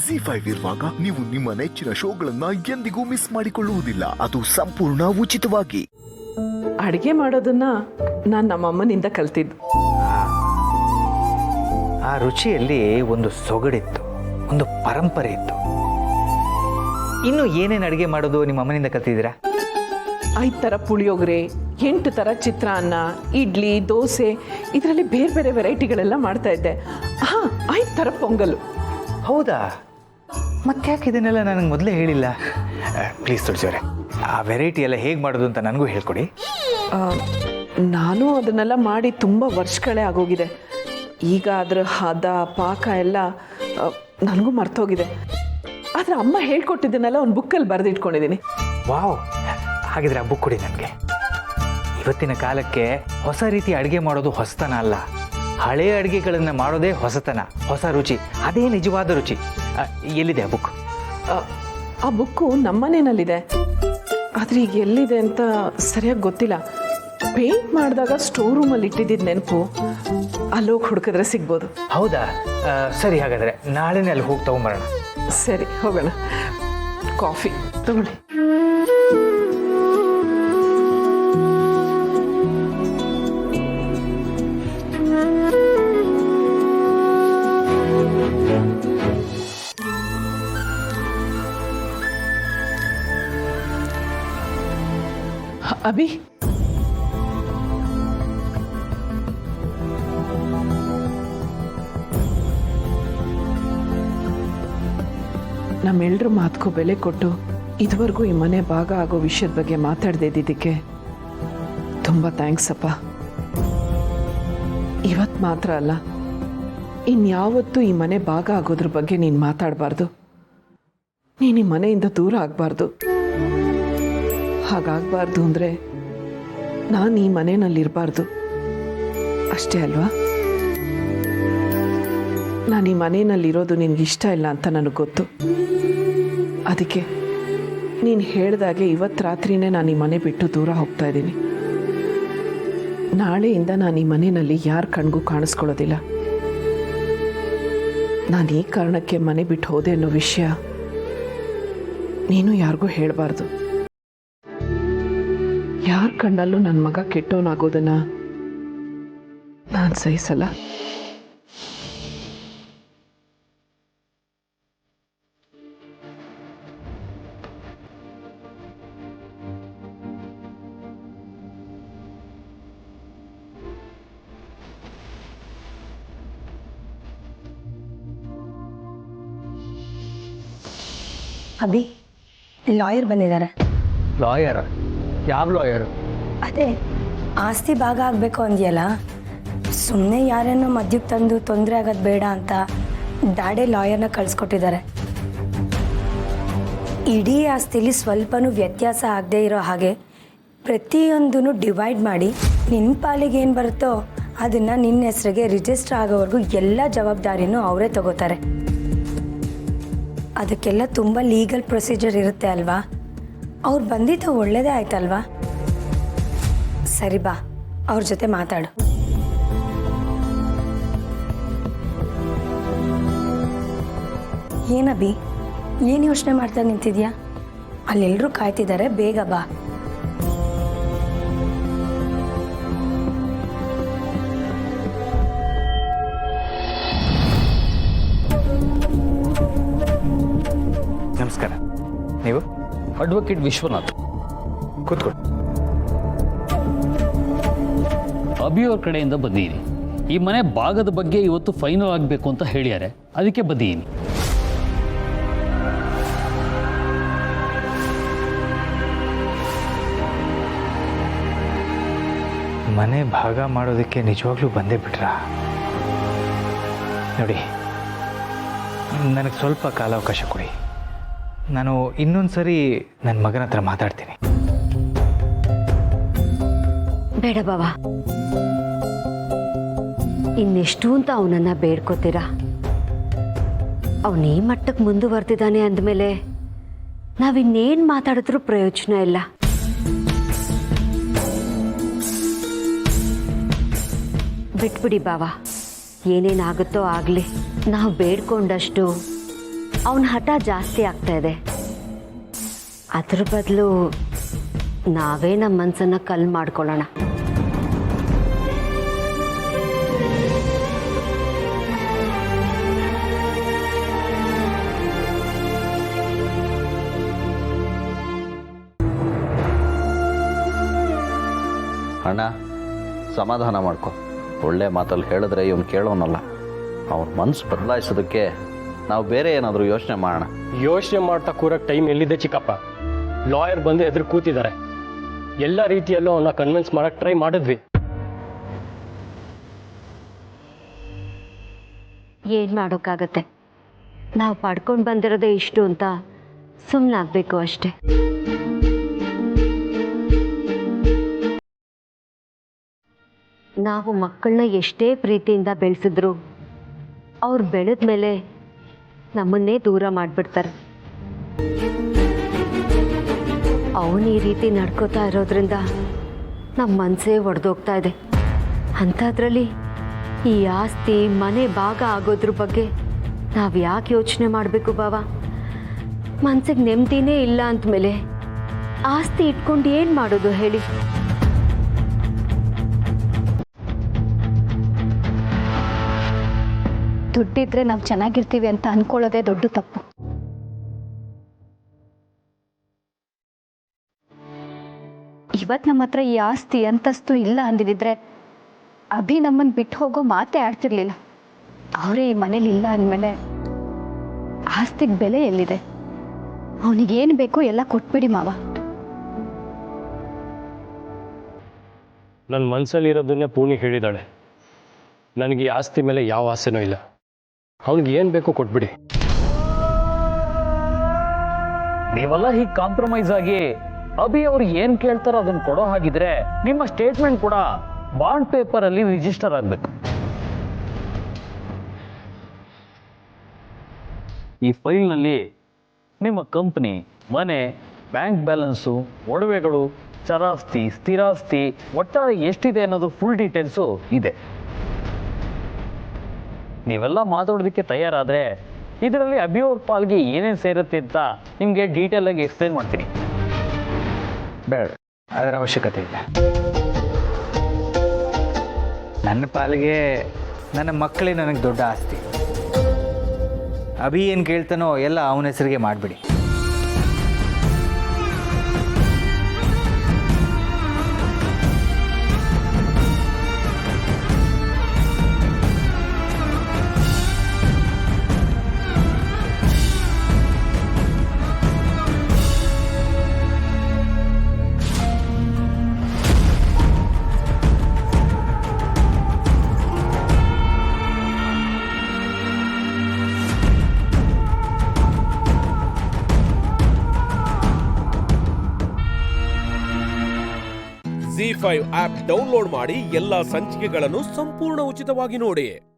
ಜಿ5 ಇರುವಾಗ ನೀವು ನಿಮ್ಮ ನೆಚ್ಚಿನ ಶೋಗಳನ್ನ ಎಂದಿಗೂ ಮಿಸ್ ಮಾಡಿಕೊಳ್ಳುವುದಿಲ್ಲ. ಅದು ಸಂಪೂರ್ಣ ಉಚಿತವಾಗಿ. ಅಡುಗೆ ಮಾಡೋದನ್ನ ನಾನು ನಮ್ಮಮ್ಮನಿಂದ ಕಲ್ತಿದ್ದು. ಆ ರುಚಿಯಲ್ಲಿ ಒಂದು ಸೊಗಡಿತ್ತು, ಒಂದು ಪರಂಪರೆ ಇತ್ತು. ಇನ್ನು ಏನೇನು ಅಡುಗೆ ಮಾಡೋದು ನಿಮ್ಮ ಅಮ್ಮನಿಂದ ಕಲ್ತಿದ್ದೀರಾ? 5 ಥರ ಪುಳಿಯೋಗರೆ, 8 ಥರ ಚಿತ್ರಾನ್ನ, ಇಡ್ಲಿ, ದೋಸೆ, ಇದರಲ್ಲಿ ಬೇರೆ ಬೇರೆ ವೆರೈಟಿಗಳೆಲ್ಲ ಮಾಡ್ತಾ ಇದ್ದೆ. 5 ಥರ ಪೊಂಗಲು. ಹೌದಾ? ಮತ್ತೆ ಯಾಕೆ ಇದನ್ನೆಲ್ಲ ನನಗೆ ಮೊದಲೇ ಹೇಳಿಲ್ಲ? ಪ್ಲೀಸ್ ತುಳಸಿಯವರೇ, ಆ ವೆರೈಟಿ ಎಲ್ಲ ಹೇಗೆ ಮಾಡೋದು ಅಂತ ನನಗೂ ಹೇಳ್ಕೊಡಿ. ನಾನು ಅದನ್ನೆಲ್ಲ ಮಾಡಿ ತುಂಬ ವರ್ಷಗಳೇ ಆಗೋಗಿದೆ. ಈಗ ಅದರ ಹದ ಪಾಕ ಎಲ್ಲ ನನಗೂ ಮರ್ತೋಗಿದೆ. ಆದರೆ ಅಮ್ಮ ಹೇಳ್ಕೊಟ್ಟಿದ್ದನ್ನೆಲ್ಲ ಒಂದು ಬುಕ್ಕಲ್ಲಿ ಬರೆದಿಟ್ಕೊಂಡಿದ್ದೀನಿ. ವಾವ್, ಹಾಗಿದ್ರೆ ಆ ಬುಕ್ ಕೊಡಿ ನನಗೆ. ಇವತ್ತಿನ ಕಾಲಕ್ಕೆ ಹೊಸ ರೀತಿ ಅಡುಗೆ ಮಾಡೋದು ಹೊಸತನ ಅಲ್ಲ, ಹಳೆಯ ಅಡುಗೆಗಳನ್ನು ಮಾಡೋದೇ ಹೊಸತನ, ಹೊಸ ರುಚಿ. ಅದೇ ನಿಜವಾದ ರುಚಿ. ಎಲ್ಲಿದೆ ಆ ಬುಕ್? ಆ ಬುಕ್ಕು ನಮ್ಮನೇನಲ್ಲಿದೆ, ಆದರೆ ಈಗ ಎಲ್ಲಿದೆ ಅಂತ ಸರಿಯಾಗಿ ಗೊತ್ತಿಲ್ಲ. ಪೇಂಟ್ ಮಾಡಿದಾಗ ಸ್ಟೋರ್ ರೂಮಲ್ಲಿ ಇಟ್ಟಿದ್ದಿದ್ದು ನೆನಪು, ಅಲ್ಲೋಗಿ ಹುಡುಕಿದ್ರೆ ಸಿಗ್ಬೋದು. ಹೌದಾ? ಸರಿ, ಹಾಗಾದರೆ ನಾಳೆನೇ ಅಲ್ಲಿ ಹೋಗಿ ತೊಗೊಂಬರೋಣ. ಸರಿ, ಹೋಗೋಣ. ಕಾಫಿ ತಗೊಳ್ಳಿ. ಅಭಿ, ನಮ್ಮೆಲ್ಲರ ಮಾತಕ್ಕೂ ಬೆಲೆ ಕೊಟ್ಟು ಇದುವರೆಗೂ ಈ ಮನೆ ಭಾಗ ಆಗೋ ವಿಷಯದ ಬಗ್ಗೆ ಮಾತಾಡದೇ ಇದ್ದಿದ್ದಕ್ಕೆ ತುಂಬ ಥ್ಯಾಂಕ್ಸ್ ಅಪ್ಪ. ಇವತ್ತು ಮಾತ್ರ ಅಲ್ಲ, ಇನ್ಯಾವತ್ತೂ ಈ ಮನೆ ಭಾಗ ಆಗೋದ್ರ ಬಗ್ಗೆ ನೀನು ಮಾತಾಡಬಾರ್ದು. ನೀನು ಈ ಮನೆಯಿಂದ ದೂರ ಆಗಬಾರ್ದು. ಹಾಗಾಗಬಾರ್ದು ಅಂದರೆ ನಾನು ಈ ಮನೆಯಲ್ಲಿರಬಾರ್ದು ಅಷ್ಟೇ ಅಲ್ವಾ? ನಾನು ಈ ಮನೆಯಲ್ಲಿರೋದು ನಿನಗೆ ಇಷ್ಟ ಇಲ್ಲ ಅಂತ ನನಗೆ ಗೊತ್ತು. ಅದಕ್ಕೆ ನೀನು ಹೇಳ್ದಾಗೆ ಇವತ್ತು ರಾತ್ರಿನೇ ನಾನು ಈ ಮನೆ ಬಿಟ್ಟು ದೂರ ಹೋಗ್ತಾ ಇದ್ದೀನಿ. ನಾಳೆಯಿಂದ ನಾನು ಈ ಮನೆಯಲ್ಲಿ ಯಾರ ಕಣ್ಗೂ ಕಾಣಿಸ್ಕೊಳ್ಳೋದಿಲ್ಲ. ನಾನು ಈ ಕಾರಣಕ್ಕೆ ಮನೆ ಬಿಟ್ಟು ಹೋದೆ ಅನ್ನೋ ವಿಷಯ ನೀನು ಯಾರಿಗೂ ಹೇಳಬಾರ್ದು. ಯಾರ ಕಣ್ಣಲ್ಲೂ ನನ್ನ ಮಗ ಕೆಟ್ಟವನಾಗೋದನ್ನ ನಾನು ಸಹಿಸಲ್ಲ. ಅಭಿ, ಲಾಯರ್ ಬಂದಿದ್ದಾರೆ. ಲಾಯರ್? ಯಾವ ಲಾಯರು? ಅದೇ ಆಸ್ತಿ ಭಾಗ ಆಗಬೇಕು ಅಂದ್ಯಲ್ಲ, ಸುಮ್ಮನೆ ಯಾರನ್ನೋ ಮಧ್ಯಕ್ಕೆ ತಂದು ತೊಂದರೆ ಆಗೋದು ಬೇಡ ಅಂತ ಡ್ಯಾಡೇ ಲಾಯರ್ನ ಕಳಿಸ್ಕೊಟ್ಟಿದ್ದಾರೆ. ಇಡೀ ಆಸ್ತಿಲಿ ಸ್ವಲ್ಪನೂ ವ್ಯತ್ಯಾಸ ಆಗದೆ ಇರೋ ಹಾಗೆ ಪ್ರತಿಯೊಂದೂ ಡಿವೈಡ್ ಮಾಡಿ ನಿನ್ನ ಪಾಲಿಗೆ ಏನು ಬರುತ್ತೋ ಅದನ್ನು ನಿನ್ನ ಹೆಸರಿಗೆ ರಿಜಿಸ್ಟರ್ ಆಗೋವರೆಗೂ ಎಲ್ಲ ಜವಾಬ್ದಾರಿನೂ ಅವರೇ ತಗೋತಾರೆ. ಅದಕ್ಕೆಲ್ಲ ತುಂಬ ಲೀಗಲ್ ಪ್ರೊಸೀಜರ್ ಇರುತ್ತೆ ಅಲ್ವಾ? ಅವ್ರು ಬಂದಿದ್ದು ಒಳ್ಳೆಯದೇ ಆಯ್ತಲ್ವಾ? ಸರಿ ಬಾ, ಅವ್ರ ಜೊತೆ ಮಾತಾಡು. ಏನಬಿ, ಏನು ಯೋಚನೆ ಮಾಡ್ತಾ ನಿಂತಿದ್ಯಾ? ಅಲ್ಲೆಲ್ಲರೂ ಕಾಯ್ತಿದ್ದಾರೆ, ಬೇಗ ಬಾ. ನಮಸ್ಕಾರ. ನೀವು? ಅಡ್ವೊಕೇಟ್ ವಿಶ್ವನಾಥ್. ಕೂತ್ಕೊಳ್ಳಿ. ಅಭಿಯವ್ರ ಕಡೆಯಿಂದ ಬಂದಿದ್ದೀನಿ. ಈ ಮನೆ ಭಾಗದ ಬಗ್ಗೆ ಇವತ್ತು ಫೈನಲ್ ಆಗಬೇಕು ಅಂತ ಹೇಳಿದ್ದಾರೆ, ಅದಕ್ಕೆ ಬಂದಿದ್ದೀನಿ. ಮನೆ ಭಾಗ ಮಾಡೋದಕ್ಕೆ ನಿಜವಾಗ್ಲೂ ಬಂದೇ ಬಿಟ್ರಾ? ನೋಡಿ, ನನಗೆ ಸ್ವಲ್ಪ ಕಾಲಾವಕಾಶ ಕೊಡಿ. ನಾನು ಇನ್ನೊಂದು ಸರಿ ನನ್ನ ಮಗನ ಹತ್ರ ಮಾತಾಡ್ತೀನಿ. ಬೇಡ ಬಾವಾ, ಇನ್ನೆಷ್ಟು ಅಂತ ಅವನನ್ನು ಬೇಡ್ಕೋತೀರಾ? ಅವನು ಈ ಮಟ್ಟಕ್ಕೆ ಮುಂದುವರೆದಿದ್ದಾನೆ ಅಂದಮೇಲೆ ನಾವಿನ್ನೇನು ಮಾತಾಡಿದ್ರೂ ಪ್ರಯೋಜನ ಇಲ್ಲ. ಬಿಟ್ಬಿಡಿ ಬಾವಾ, ಏನೇನಾಗುತ್ತೋ ಆಗಲಿ. ನಾವು ಬೇಡ್ಕೊಂಡಷ್ಟು ಅವನ ಹಠ ಜಾಸ್ತಿ ಆಗ್ತಾ ಇದೆ. ಅದ್ರ ಬದಲು ನಾವೇ ನಮ್ಮ ಮನಸ್ಸನ್ನು ಕಲ್ಲು ಮಾಡ್ಕೊಳ್ಳೋಣ. ಅಣ್ಣ, ಸಮಾಧಾನ ಮಾಡ್ಕೊ. ಒಳ್ಳೆ ಮಾತಲ್ಲಿ ಹೇಳಿದ್ರೆ ಇವನು ಕೇಳೋನಲ್ಲ. ಅವನ ಮನಸ್ಸು ಬದಲಾಯಿಸೋದಕ್ಕೆ ನಾವು ಬೇರೆ ಏನಾದರೂ ಯೋಚನೆ ಮಾಡೋಣ. ಯೋಚನೆ ಮಾಡ್ತಾ ಕೂರಕ್ಕೆ ಟೈಮ್ ಎಲ್ಲಿದೆ ಚಿಕ್ಕಪ್ಪ? ಲಾಯರ್ ಬಂದು ಎದುರು ಕೂತಿದ್ದಾರೆ. ಎಲ್ಲ ರೀತಿಯಲ್ಲೂ ಅವನ್ನ ಕನ್ವಿನ್ಸ್ ಮಾಡಕ್ಕೆ ಟ್ರೈ ಮಾಡಿದ್ವಿ. ಏನು ಮಾಡೋಕ್ಕಾಗತ್ತೆ? ನಾವು ಪಡ್ಕೊಂಡು ಬಂದಿರೋದೇ ಇಷ್ಟು ಅಂತ ಸುಮ್ಮನಾಗಬೇಕು ಅಷ್ಟೆ. ನಾವು ಮಕ್ಕಳನ್ನ ಎಷ್ಟೇ ಪ್ರೀತಿಯಿಂದ ಬೆಳೆಸಿದ್ರು ಅವ್ರು ಬೆಳೆದ ಮೇಲೆ ನಮ್ಮನ್ನೇ ದೂರ ಮಾಡಿಬಿಡ್ತಾರೆ. ಅವನು ಈ ರೀತಿ ನಡ್ಕೋತಾ ಇರೋದ್ರಿಂದ ನಮ್ಮ ಮನಸ್ಸೇ ಒಡೆದೋಗ್ತಾ ಇದೆ. ಅಂಥದ್ರಲ್ಲಿ ಈ ಆಸ್ತಿ ಮನೆ ಭಾಗ ಆಗೋದ್ರ ಬಗ್ಗೆ ನಾವು ಯಾಕೆ ಯೋಚನೆ ಮಾಡಬೇಕು ಬಾವ? ಮನ್ಸಿಗೆ ನೆಮ್ಮದಿನೇ ಇಲ್ಲ ಅಂದಮೇಲೆ ಆಸ್ತಿ ಇಟ್ಕೊಂಡು ಏನು ಮಾಡೋದು ಹೇಳಿ? ದುಡ್ಡಿದ್ರೆ ನಾವು ಚೆನ್ನಾಗಿರ್ತೀವಿ ಅಂತ ಅನ್ಕೊಳ್ಳೋದೇ ದೊಡ್ಡ ತಪ್ಪು. ಇವತ್ತು ನಮ್ಮ ಹತ್ರ ಈ ಆಸ್ತಿ ಅಂತಸ್ತು ಇಲ್ಲ ಅಂದಿದ್ರೆ ಅಭಿ ನಮ್ಮನ್ನು ಬಿಟ್ಟು ಹೋಗೋ ಮಾತೇ ಆಡ್ತಿರ್ಲಿಲ್ಲ. ಅವರೇ ಈ ಮನೇಲಿ ಇಲ್ಲ ಅಂದಮೇಲೆ ಆಸ್ತಿಗೆ ಬೆಲೆ ಎಲ್ಲಿದೆ? ಅವನಿಗೇನು ಬೇಕೋ ಎಲ್ಲ ಕೊಟ್ಬಿಡಿ ಮಾವ. ನನ್ನ ಮನಸ್ಸಲ್ಲಿರೋದನ್ನೇ ಪೂರ್ಣಿ ಹೇಳಿದಾಳೆ. ನನಗೆ ಈ ಆಸ್ತಿ ಮೇಲೆ ಯಾವ ಆಸೆನೂ ಇಲ್ಲ. ಅವನಿಗೆ ಏನು ಬೇಕೋ ಕೊಟ್ಬಿಡಿ. ನೀವೆಲ್ಲ ಹೀಗೆ ಕಾಂಪ್ರಮೈಸ್ ಆಗಿ ಅಭಿ ಅವ್ರು ಏನು ಕೇಳ್ತಾರೋ ಅದನ್ನು ಕೊಡೋ ಹಾಗಿದ್ರೆ ನಿಮ್ಮ ಸ್ಟೇಟ್ಮೆಂಟ್ ಕೂಡ ಬಾಂಡ್ ಪೇಪರಲ್ಲಿ ರಿಜಿಸ್ಟರ್ ಆಗಬೇಕು. ಈ ಫೈಲ್ನಲ್ಲಿ ನಿಮ್ಮ ಕಂಪ್ನಿ, ಮನೆ, ಬ್ಯಾಂಕ್ ಬ್ಯಾಲೆನ್ಸು, ಒಡವೆಗಳು, ಚರಾಸ್ತಿ, ಸ್ಥಿರಾಸ್ತಿ ಒಟ್ಟಾರೆ ಎಷ್ಟಿದೆ ಅನ್ನೋದು ಫುಲ್ ಡೀಟೇಲ್ಸು ಇದೆ. ನೀವೆಲ್ಲ ಮಾತಾಡೋದಕ್ಕೆ ತಯಾರಾದರೆ ಇದರಲ್ಲಿ ಅಭಿ ಅವ್ರ ಪಾಲ್ಗೆ ಏನೇನು ಸೇರುತ್ತೆ ಅಂತ ನಿಮಗೆ ಡೀಟೇಲಾಗಿ ಎಕ್ಸ್ಪ್ಲೇನ್ ಮಾಡ್ತೀನಿ. ಬೇಡ, ಅದರ ಅವಶ್ಯಕತೆ ಇಲ್ಲ. ನನ್ನ ಪಾಲಿಗೆ ನನ್ನ ಮಕ್ಕಳೇ ನನಗೆ ದೊಡ್ಡ ಆಸ್ತಿ. ಅಭಿ ಏನು ಕೇಳ್ತಾನೋ ಎಲ್ಲ ಅವನ ಹೆಸರಿಗೆ ಮಾಡಿಬಿಡಿ. ZEE5 ಆಪ್ ಡೌನ್ಲೋಡ್ ಮಾಡಿ ಎಲ್ಲಾ ಸಂಚಿಕೆಗಳನ್ನು ಸಂಪೂರ್ಣ ಉಚಿತವಾಗಿ ನೋಡಿ.